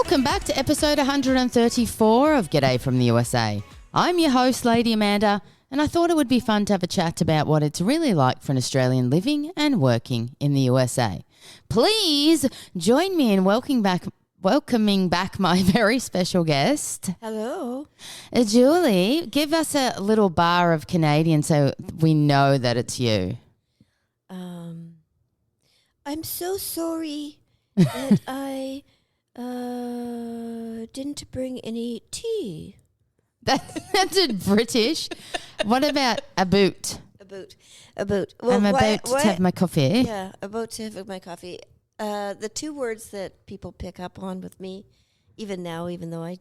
Welcome back to episode 134 of G'day from the USA. I'm your host, Lady Amanda, and I thought it would be fun to have a chat about what it's really like for an Australian living and working in the USA. Please join me in welcoming back my very special guest. Hello. Julie, give us a little bar of Canadian so we know that it's you. I'm so sorry that I didn't bring any tea. That's British. What about a boot? A boot. Well, I'm about to have my coffee. Yeah, about to have my coffee. The two words that people pick up on with me, even now, even though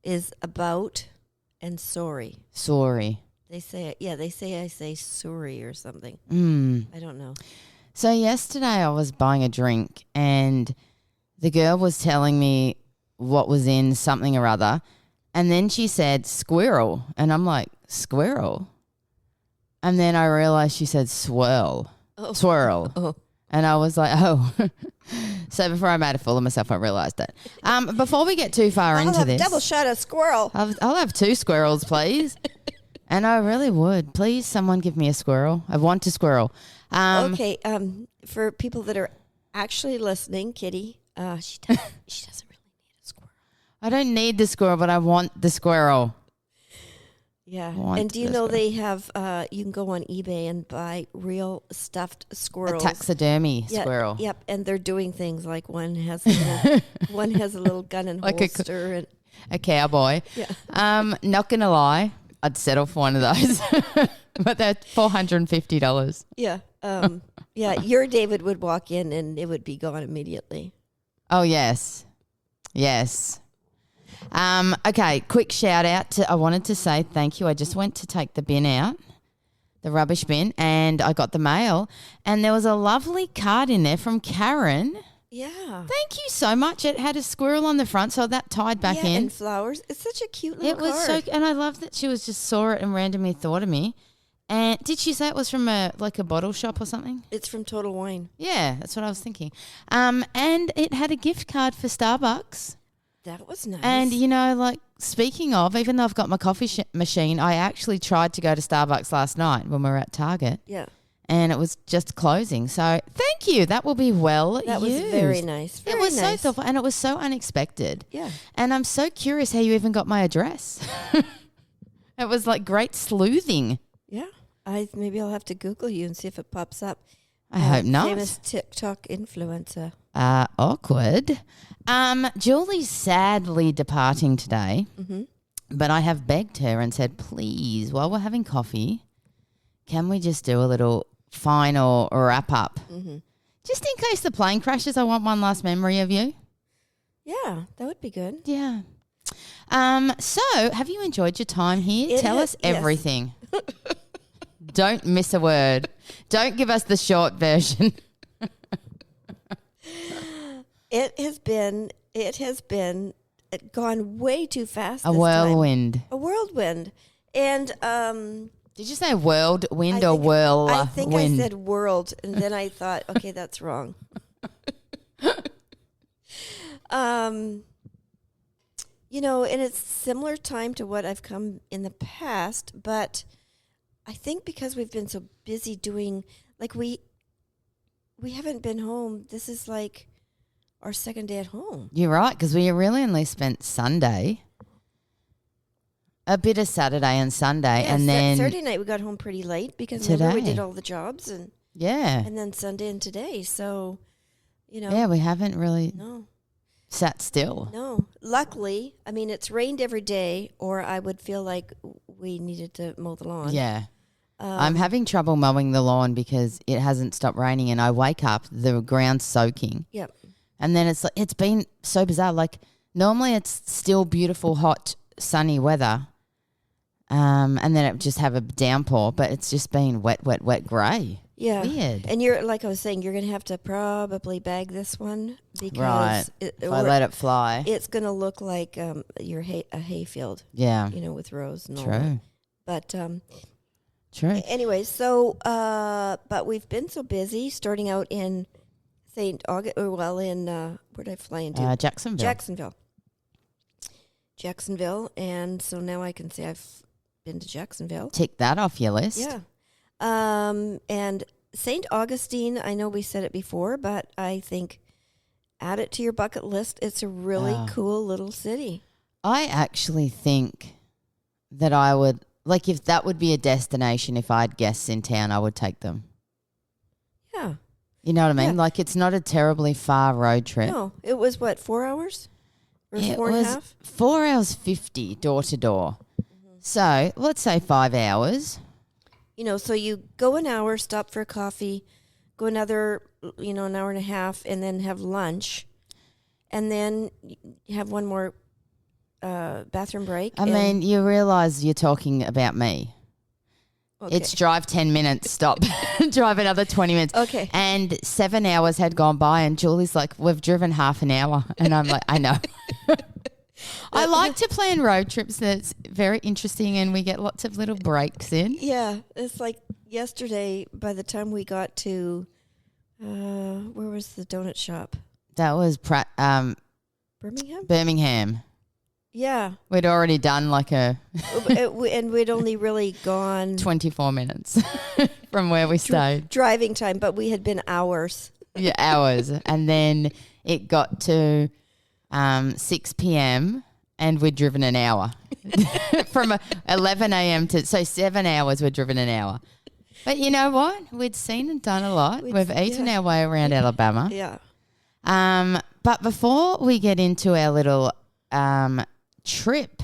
is about and sorry. Sorry. They say I say sorry or something. I don't know. So yesterday I was buying a drink and the girl was telling me what was in something or other, and then she said squirrel, and I'm like, squirrel? And then I realized she said swirl. Swirl. Oh. And I was like, oh. So before I made a fool of myself, I realised that. Before we get too far into this. Double shot of squirrel. I'll have 2 squirrels, please. And I really would. Please, someone give me a squirrel. I want a squirrel. Okay. For people that are actually listening, Kitty, she doesn't really need a squirrel. I don't need the squirrel, but I want the squirrel. Yeah. And do you know they have, you can go on eBay and buy real stuffed squirrels. A taxidermy squirrel. Yep. And they're doing things like one has a little gun and Like holster. And a cowboy. yeah. Not going to lie, I'd settle for one of those. But they're $450. Yeah. Yeah. Your David would walk in and it would be gone immediately. Oh, yes. Yes. Okay, quick shout out I wanted to say thank you. I just went to take the bin out, the rubbish bin, and I got the mail, and there was a lovely card in there from Karen. Yeah. Thank you so much. It had a squirrel on the front, so that tied back in. And flowers. It's such a cute little It was card. and I love that she just saw it and randomly thought of me. And did she say it was from a bottle shop or something? It's from Total Wine. Yeah, that's what I was thinking. And it had a gift card for Starbucks. That was nice. And, speaking of, even though I've got my coffee machine, I actually tried to go to Starbucks last night when we were at Target. Yeah. And it was just closing. So thank you. That will be well used. That was very nice. It was so thoughtful, and it was so unexpected. Yeah. And I'm so curious how you even got my address. It was like great sleuthing. Yeah. Maybe I'll have to Google you and see if it pops up. I hope not. Famous TikTok influencer. Awkward. Julie's sadly departing today, but I have begged her and said, please, while we're having coffee, can we just do a little final wrap up? Just in case the plane crashes, I want one last memory of you. Yeah, that would be good. Yeah. So have you enjoyed your time here? Tell us everything. Don't miss a word. Don't give us the short version. It has been gone way too fast. A whirlwind. A whirlwind. And did you say whirlwind or whirlwind? I think I said world, and then I thought, okay, that's wrong. And it's similar time to what I've come in the past, but I think because we've been so busy doing, we haven't been home. This is like our second day at home. You're right, because we really only spent Sunday, a bit of Saturday and Sunday, and then Saturday night we got home pretty late because today remember we did all the jobs and then Sunday and today. So, we haven't really sat still. No, luckily, it's rained every day, or I would feel like we needed to mow the lawn. Yeah. I'm having trouble mowing the lawn because it hasn't stopped raining, and I wake up, the ground's soaking. Yep. And then it's been so bizarre. Like, normally it's still beautiful, hot, sunny weather, and then it just have a downpour, but it's just been wet, grey. Yeah. Weird. And you're, like I was saying, you're going to have to probably bag this one because if I let it fly, it's going to look like a hayfield. Yeah. With rows and all True. that. But True. Anyway, so but we've been so busy starting out in St. August, where did I fly into? Jacksonville. Jacksonville. Jacksonville, and so now I can say I've been to Jacksonville. Tick that off your list. Yeah. And St. Augustine, I know we said it before, but I think add it to your bucket list. It's a really cool little city. I actually think that I would, like, if that would be a destination, if I had guests in town, I would take them. Yeah. You know what I mean? Yeah. Like, it's not a terribly far road trip. No, it was what, 4 hours? Or It 4 and a was half? 4 hours 50 door to door. So let's say 5 hours. You know, so you go an hour, stop for a coffee, go another, an hour and a half, and then have lunch. And then you have one more bathroom break. I mean, you realise you're talking about me. Okay. It's drive 10 minutes, stop, drive another 20 minutes. Okay. And 7 hours had gone by and Julie's like, we've driven half an hour. And I'm like, I know. I like to plan road trips that's very interesting and we get lots of little breaks in. Yeah, it's like yesterday by the time we got to, where was the donut shop? That was Birmingham? Birmingham. Yeah. We'd already done like a And we'd only really gone 24 minutes from where we stayed. driving time, but we had been hours. Yeah, hours. And then it got to 6 p.m. and we'd driven an hour. From 11 a.m. to, so 7 hours we'd driven an hour. But you know what? We'd seen and done a lot. We've eaten our way around Alabama. Yeah. But before we get into our little trip,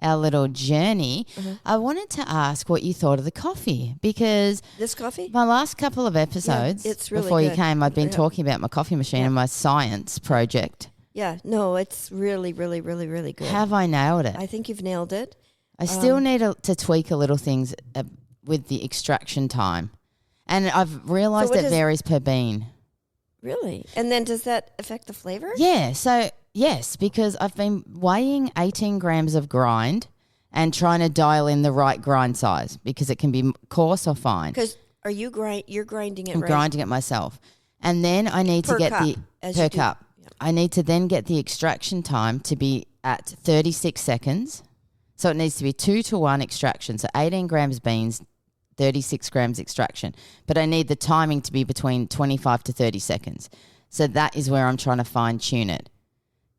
our little journey, I wanted to ask what you thought of the coffee because This coffee? my last couple of episodes it's really before you good. came, I've been Yeah. talking about my coffee machine and my science project. Yeah. No, it's really, really, really, really good. Have I nailed it? I think you've nailed it. I still need to tweak a little things with the extraction time. And I've realised what it does- varies per bean. Really? And then does that affect the flavor? Yeah, so yes, because I've been weighing 18 grams of grind and trying to dial in the right grind size because it can be coarse or fine. Because you're grinding it I'm right? grinding it myself. And then I need Per to get cup, the as per you do. cup. Yeah. I need to then get the extraction time to be at 36 seconds. So it needs to be 2-to-1 extraction. So 18 grams beans, 36 grams extraction. But I need the timing to be between 25 to 30 seconds. So that is where I'm trying to fine tune it.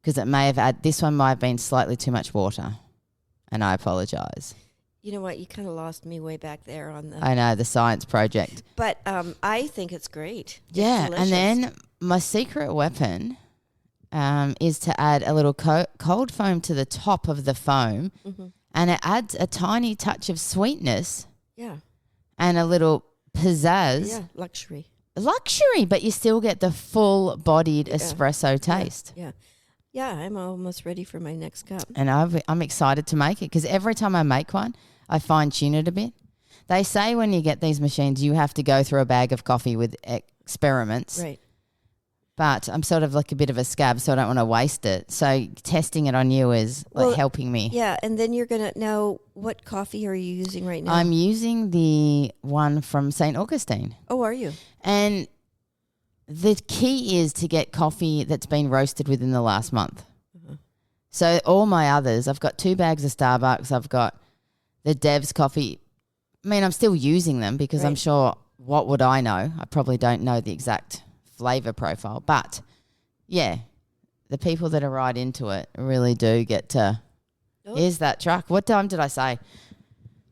Because it may have this one might have been slightly too much water. And I apologise. You know what? You kind of lost me way back there on the. I know, the science project. But I think it's great. It's Yeah, delicious. and then my secret weapon is to add a little cold foam to the top of the foam, and it adds a tiny touch of sweetness Yeah. and a little pizzazz. Yeah. Luxury, but you still get the full-bodied espresso taste. Yeah. Yeah. I'm almost ready for my next cup. And I'm excited to make it because every time I make one, I fine-tune it a bit. They say when you get these machines, you have to go through a bag of coffee with experiments. Right. But I'm sort of like a bit of a scab, so I don't want to waste it. So testing it on you is like helping me. Yeah. And then you're going to now, what coffee are you using right now? I'm using the one from St. Augustine. Oh, are you? And the key is to get coffee that's been roasted within the last month. So all my others, I've got 2 bags of Starbucks. I've got the Dev's coffee. I mean, I'm still using them because I'm Right. sure, what would I know? I probably don't know the exact flavor profile. But, yeah, the people that are right into it really do get to, here's that truck. What time did I say?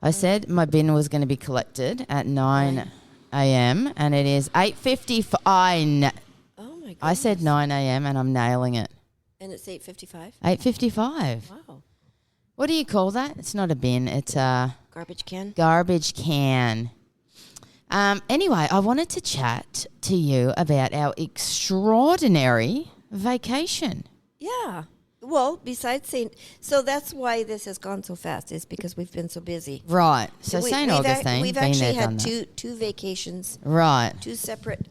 I said my bin was going to be collected at 9 a.m. and it is 8:55. Oh, my goodness. I said 9 a.m. and I'm nailing it. And it's 8:55? 8:55. Wow. What do you call that? It's not a bin. It's a Garbage can? garbage can. Anyway, I wanted to chat to you about our extraordinary vacation. Yeah. Well, besides St. So that's why this has gone so fast, is because we've been so busy. Right. So St. Augustine, We've been actually there, had done that. two vacations, Right. 2 separate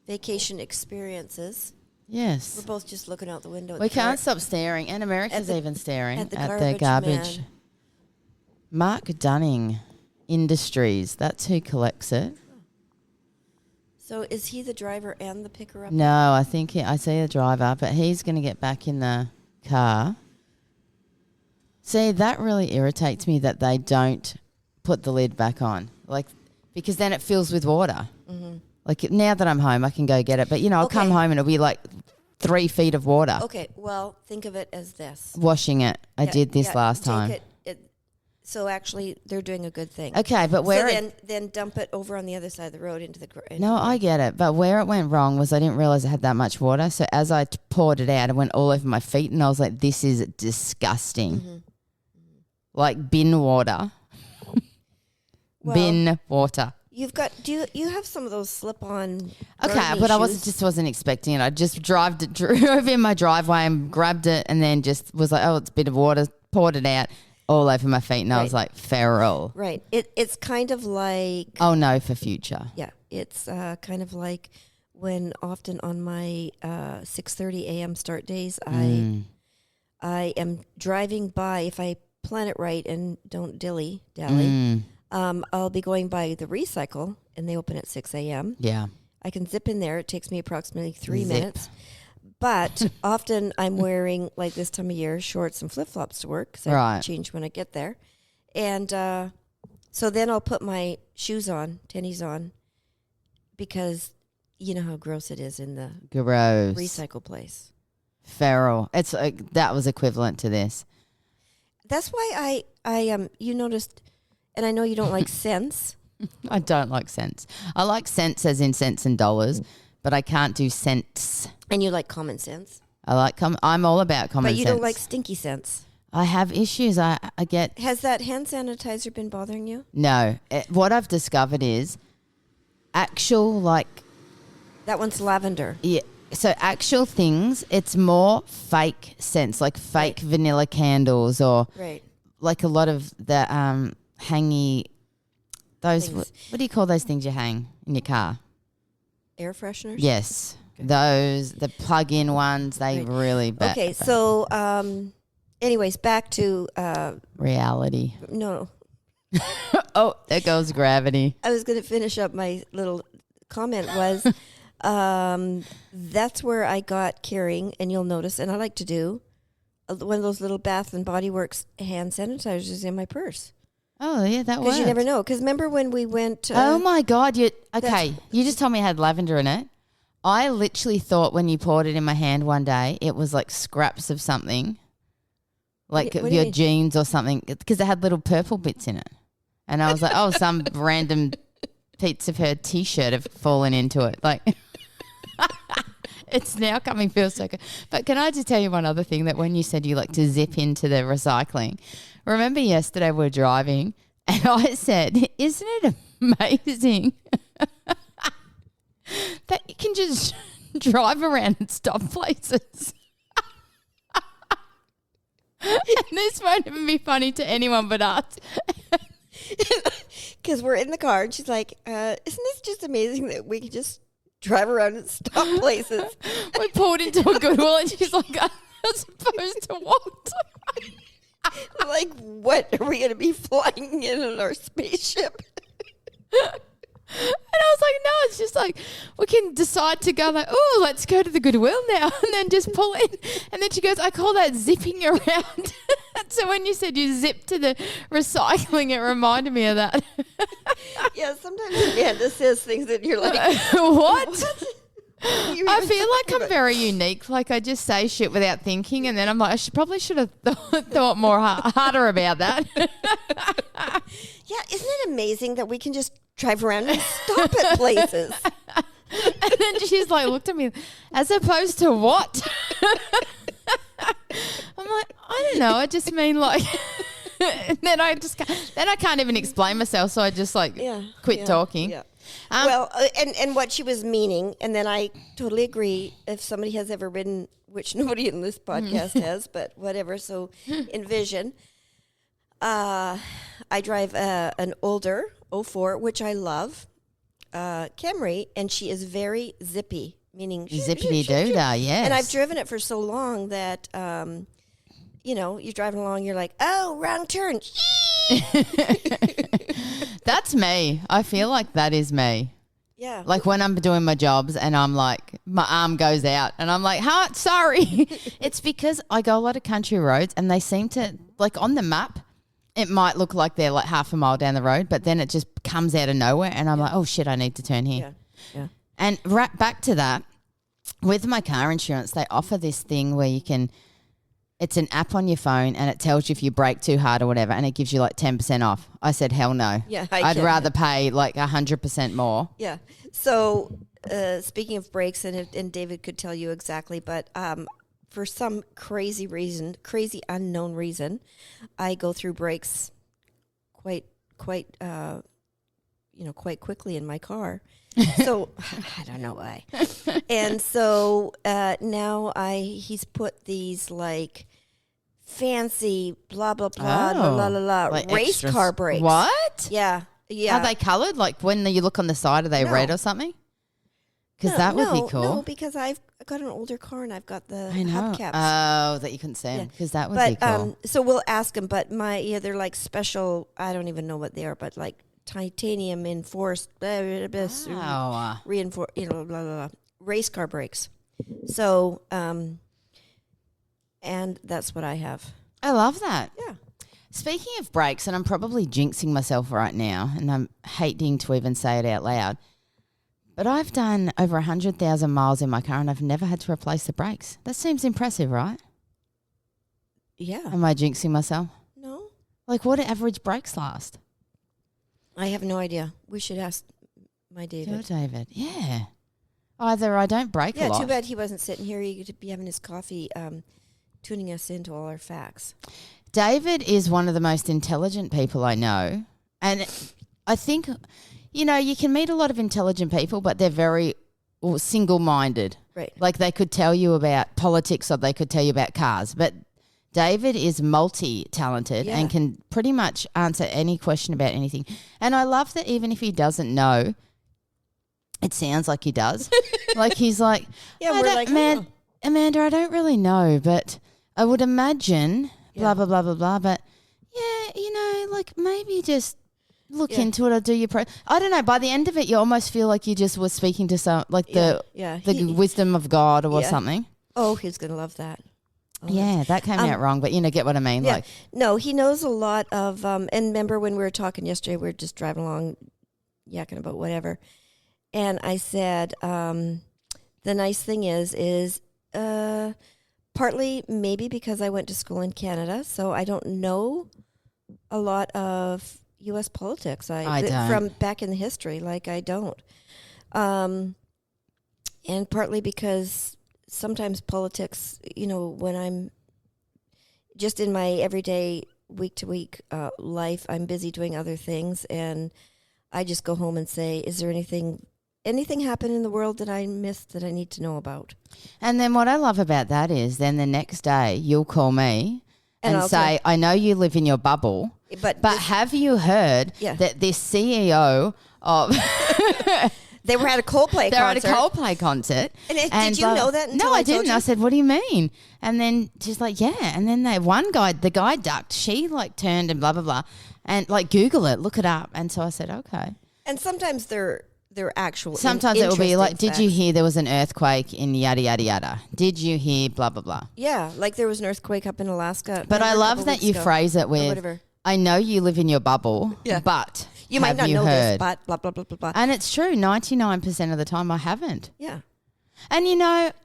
vacation experiences. Yes. We're both just looking out the window. At We the can't car. stop staring, and America's even staring at the the garbage garbage. man. Mark Dunning Industries, that's who collects it. So is he the driver and the picker up? No, I think I see a driver, but he's going to get back in the car. See, that really irritates me that they don't put the lid back on. Like, because then it fills with water. Mm-hmm. Like, now that I'm home, I can go get it. But, I'll come home and it'll be like 3 feet of water. Okay, well, think of it as this. Washing it. I did this last time. So actually, they're doing a good thing. Okay, but then dump it over on the other side of the road into the. I get it. But where it went wrong was I didn't realize it had that much water. So as I poured it out, it went all over my feet, and I was like, "This is disgusting." Mm-hmm. Like bin water. Bin water. You've got. Do you have some of those slip-on? Okay, but shoes? I wasn't expecting it. I just drove in my driveway and grabbed it, and then just was like, "Oh, it's a bit of water." Poured it out. All over my feet, and I was like, feral. Right. It's kind of like... Oh, no, for future. Yeah. It's kind of like when often on my 6:30 a.m. start days, I am driving by, if I plan it right and don't dilly-dally, I'll be going by the recycle, and they open at 6 a.m. Yeah. I can zip in there. It takes me approximately 3 minutes. But often I'm wearing, like this time of year, shorts and flip-flops to work because I change when I get there. And so then I'll put my shoes on, tennies on, because you know how gross it is in the recycle place. Feral. It's like, that was equivalent to this. That's why I you noticed, and I know you don't like cents. I don't like cents. I like cents as in cents and dollars, but I can't do cents. And you like common sense. I'm all about common sense. But you don't like stinky sense. I have issues. I get. Has that hand sanitizer been bothering you? No. What I've discovered is actual that one's lavender. Yeah. So actual things, it's more fake scents, like fake vanilla candles or like a lot of the hangy. Those what do you call those things you hang in your car? Air fresheners? Yes. Those, the plug-in ones, they really bad. Okay, so anyways, back to... reality. No. Oh, there goes gravity. I was going to finish up my little comment was that's where I got carrying, and you'll notice, and I like to do, one of those little Bath and Body Works hand sanitizers in my purse. Oh, yeah, that works. Because you never know. Because remember when we went... oh, my God. You just told me it had lavender in it. I literally thought when you poured it in my hand one day, it was like scraps of something, like what your jeans or something, because it had little purple bits in it. And I was like, oh, some random Pizza Hut T-shirt have fallen into it. Like, it's now coming feel so good. But can I just tell you one other thing, that when you said you like to zip into the recycling, remember yesterday we were driving and I said, isn't it amazing that you can just drive around and stop places? And this won't even be funny to anyone but us. Because we're in the car and she's like, isn't this just amazing that we can just drive around and stop places? We pulled into a Goodwill and she's like, as opposed to what? Like, what? Are we going to be flying in our spaceship? And I was like, no, it's just like we can decide to go like, oh, let's go to the Goodwill now, and then just pull in. And then she goes, I call that zipping around. So when you said you zip to the recycling, it reminded me of that. Yeah, sometimes Amanda says things that you're like, what? I feel like I'm very unique. Like I just say shit without thinking, and then I'm like, I probably should have thought more harder about that. Yeah, isn't it amazing that we can just drive around and stop at places? And then she's like, looked at me, as opposed to what? I'm like, I don't know. I just mean like, and then I can't even explain myself. So I just quit talking. Yeah. And what she was meaning, and then I totally agree. If somebody has ever ridden, which nobody in this podcast has, but whatever. So envision. I drive an older 04, which I love, Camry, and she is very zippy, meaning zippity-doo-dah, yes. And I've driven it for so long that, you're driving along, you're like, oh, wrong turn. That's me. I feel like that is me. Yeah. Like when I'm doing my jobs and I'm like, my arm goes out and I'm like, sorry. It's because I go a lot of country roads and they seem to, like on the map, it might look like they're like half a mile down the road, but then it just comes out of nowhere and I'm like, oh shit, I need to turn here. Yeah. And right back to that, with my car insurance, they offer this thing where you can, it's an app on your phone and it tells you if you brake too hard or whatever and it gives you like 10% off. I said, hell no. Yeah, I'd rather pay like 100% more. Yeah. So speaking of brakes, and David could tell you exactly, but for some crazy unknown reason, I go through brakes quite quickly in my car. So I don't know why. And so now he's put these like fancy blah blah blah la la la like race extras. car brakes. What? Yeah. Are they coloured? Like when you look on the side, are they red or something? Because that would be cool. No, because I've got an older car and I've got the hubcaps. Oh, that you couldn't see them because that would be cool. So we'll ask them. But they're like special. I don't even know what they are, but like titanium enforced, reinforced, blah, blah, blah, race car brakes. So, and that's what I have. I love that. Yeah. Speaking of brakes, and I'm probably jinxing myself right now, and I'm hating to even say it out loud, but I've done over 100,000 miles in my car, and I've never had to replace the brakes. That seems impressive, right? Yeah. Am I jinxing myself? No. Like, what do average brakes last? I have no idea. We should ask my David. Your David, yeah. Either I don't brake a lot. Yeah, too bad he wasn't sitting here. He could be having his coffee, tuning us into all our facts. David is one of the most intelligent people I know. And I think, you can meet a lot of intelligent people, but they're very single-minded. Right. Like they could tell you about politics or they could tell you about cars. But David is multi-talented and can pretty much answer any question about anything. And I love that even if he doesn't know, it sounds like he does. Like he's like, Amanda, I don't really know, but I would imagine blah, blah, blah, blah, blah. But like maybe just look into it or do your I don't know. By the end of it, you almost feel like you just were speaking to some, like the wisdom of God or something. Oh, he's going to love that. That came out wrong, but get what I mean. Yeah. Like, no, he knows a lot of, and remember when we were talking yesterday, we were just driving along, yakking about whatever. And I said, the nice thing is partly maybe because I went to school in Canada, so I don't know a lot of U.S. politics. I don't. From back in the history, like I don't. And partly because sometimes politics, when I'm just in my everyday week-to-week life, I'm busy doing other things, and I just go home and say, is there anything happen in the world that I missed that I need to know about? And then what I love about that is then the next day you'll call me and say, I know you live in your bubble, but have you heard that this CEO of... They were at a Coldplay concert. They're at a Coldplay concert. And did you know that until No, I I didn't. told you? I said, what do you mean? And then she's like, yeah. And then the guy ducked. She turned and blah, blah, blah. And Google it, look it up. And so I said, okay. And sometimes they're actual. Sometimes it will be like, did you hear there was an earthquake in yada, yada, yada? Did you hear blah, blah, blah? Yeah, like there was an earthquake up in Alaska. But I love that you phrase it with, I know you live in your bubble, but you might not know this, but blah, blah, blah, blah, blah. And it's true, 99% of the time I haven't. Yeah. And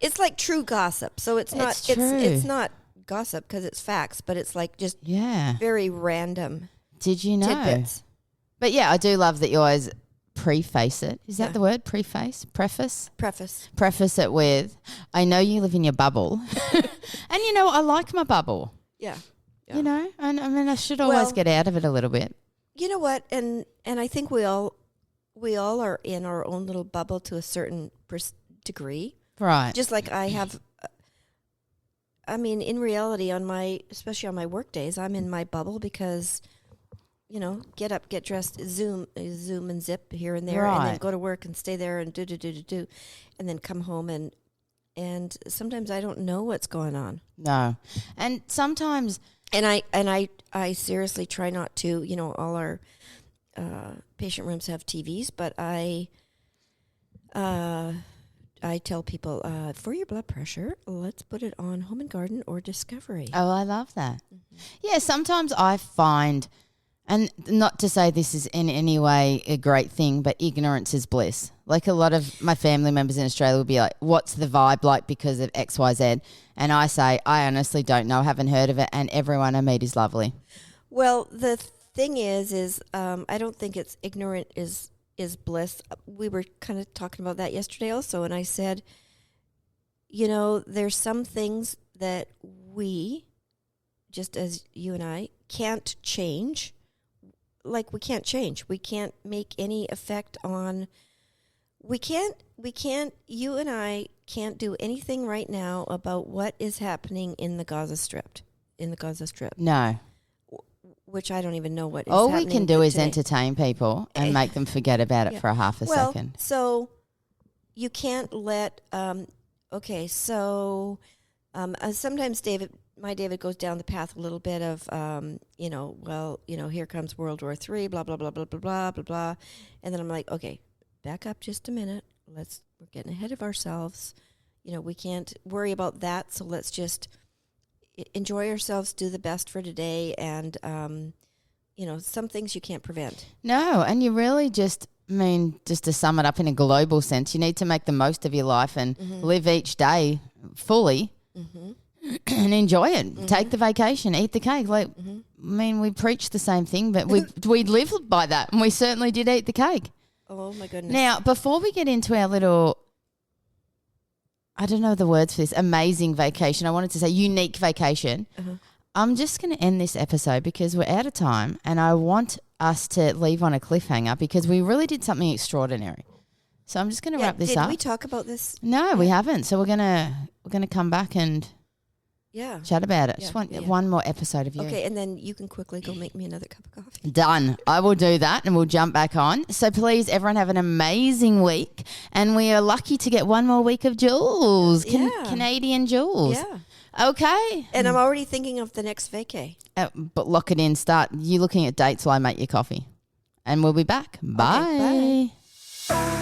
it's like true gossip. So it's not, it's not gossip because it's facts, but it's like just very random. Did you know? Tidbits. But yeah, I do love that you always preface it. Is that the word? Preface? Preface? Preface it with, I know you live in your bubble. And I like my bubble. Yeah. And I mean, I should always get out of it a little bit. You know what? And I think we all are in our own little bubble to a certain degree. Right. Just like I have, in reality, especially on my work days, I'm in my bubble because, get up, get dressed, zoom and zip here and there, and then go to work and stay there and do, and then come home and sometimes I don't know what's going on. No. And sometimes... And I seriously try not to, all our patient rooms have TVs, but I I tell people, for your blood pressure, let's put it on Home and Garden or Discovery. Oh, I love that. Yeah, sometimes I find, and not to say this is in any way a great thing, but ignorance is bliss. Like a lot of my family members in Australia will be like, what's the vibe like because of X, Y, Z? And I say, I honestly don't know, haven't heard of it, and everyone I meet is lovely. Well, the thing is I don't think it's ignorant is bliss. We were kind of talking about that yesterday also, and I said, there's some things that we, just as you and I, can't change. Like we can't change. We can't make any effect on. We can't. You and I can't do anything right now about what is happening in the Gaza Strip. No. Which I don't even know what is All happening we can do is today. entertain people and make them forget about it for a half a second. So you can't let, sometimes my David goes down the path a little bit of, here comes World War III, blah, blah, blah, blah, blah, blah, blah, blah. And then I'm like, okay, back up just a minute. We're getting ahead of ourselves. We can't worry about that. So let's just enjoy ourselves, do the best for today, and some things you can't prevent. No, and you really just to sum it up in a global sense, you need to make the most of your life and live each day fully and enjoy it. Take the vacation, eat the cake. We preach the same thing, but we live by that, and we certainly did eat the cake. Oh my goodness! Now, before we get into our little, I don't know the words for this, amazing vacation. I wanted to say unique vacation. I'm just going to end this episode because we're out of time, and I want us to leave on a cliffhanger because we really did something extraordinary. So I'm just going to wrap this up. Did we talk about this? No, we haven't. So we're gonna come back and chat about it. Just want one more episode of you. Okay, and then you can quickly go make me another cup of coffee. Done. I will do that and we'll jump back on. So please, everyone, have an amazing week. And we are lucky to get one more week of Jules, Canadian Jules. Yeah. Okay. And I'm already thinking of the next vacay. But lock it in. Start you looking at dates while I make your coffee. And we'll be back. Bye. Okay, bye.